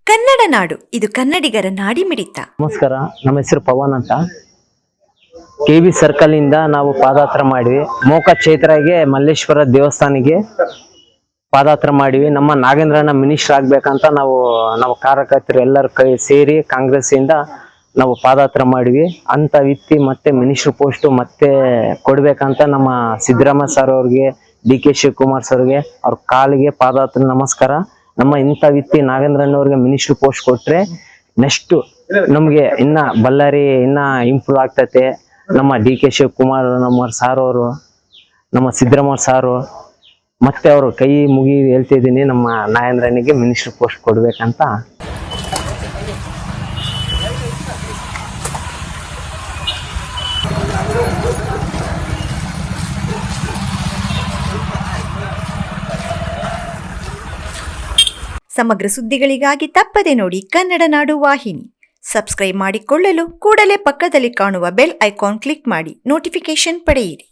ಕನ್ನಡ ನಾಡು, ಇದು ಕನ್ನಡಿಗರ ನಾಡಿಮಿಡಿತ. ನಮಸ್ಕಾರ, ನಮ್ಮ ಹೆಸರು ಪವನ್ ಅಂತ. KV ಸರ್ಕಲ್ ಇಂದ ನಾವು ಪಾದಯಾತ್ರೆ ಮಾಡಿವಿ. ಮೋಕ ಚೈತ್ರಾಗೆ ಮಲ್ಲೇಶ್ವರ ದೇವಸ್ಥಾನಿಗೆ ಪಾದಯಾತ್ರೆ ಮಾಡಿವಿ. ನಮ್ಮ ನಾಗೇಂದ್ರಣ್ಣ ಮಿನಿಸ್ಟರ್ ಆಗ್ಬೇಕಂತ ನಾವು ಕಾರ್ಯಕರ್ತರು ಎಲ್ಲರ ಕೈ ಸೇರಿ ಕಾಂಗ್ರೆಸ್ ಇಂದ ನಾವು ಪಾದಯಾತ್ರೆ ಮಾಡಿವಿ. ಅಂತ ವ್ಯಕ್ತಿ ಮತ್ತೆ ಮಿನಿಸ್ಟರ್ ಪೋಸ್ಟ್ ಮತ್ತೆ ಕೊಡ್ಬೇಕಂತ ನಮ್ಮ ಸಿದ್ದರಾಮಯ್ಯ ಸರ್ ಅವ್ರಿಗೆ, DK ಶಿವಕುಮಾರ್ ಸರ್ಗೆ ಅವ್ರ ಕಾಲಿಗೆ ಪಾದಯಾತ್ರೆ ನಮಸ್ಕಾರ. ನಮ್ಮ ಇಂಥ ವ್ಯಕ್ತಿ ನಾಗೇಂದ್ರಣ್ಣವ್ರಿಗೆ ಮಿನಿಸ್ಟರ್ ಪೋಸ್ಟ್ ಕೊಟ್ರೆ ನೆಕ್ಸ್ಟ್ ನಮ್ಗೆ ಇನ್ನ ಬಳ್ಳಾರಿ ಇನ್ನ ಇಂಪ್ರೂವ್ ಆಗ್ತೈತೆ. ನಮ್ಮ DK ಶಿವಕುಮಾರ್ ನಮ್ಮ ಸಾರ್ ಅವರು, ನಮ್ಮ ಸಿದ್ದರಾಮಯ್ಯ ಸಾರು ಮತ್ತೆ ಅವರು ಕೈ ಮುಗಿ ಹೇಳ್ತಿದ್ದೀನಿ, ನಮ್ಮ ನಾಗೇಂದ್ರನಿಗೆ ಮಿನಿಸ್ಟರ್ ಪೋಸ್ಟ್ ಕೊಡ್ಬೇಕಂತ. ಸಮಗ್ರ ಸುದ್ದಿಗಳಿಗಾಗಿ ತಪ್ಪದೆ ನೋಡಿ ಕನ್ನಡ ನಾಡು ವಾಹಿನಿ. ಸಬ್ಸ್ಕ್ರೈಬ್ ಮಾಡಿಕೊಳ್ಳಲು ಕೂಡಲೇ ಪಕ್ಕದಲ್ಲಿ ಕಾಣುವ ಬೆಲ್ ಐಕಾನ್ ಕ್ಲಿಕ್ ಮಾಡಿ ನೋಟಿಫಿಕೇಶನ್ ಪಡೆಯಿರಿ.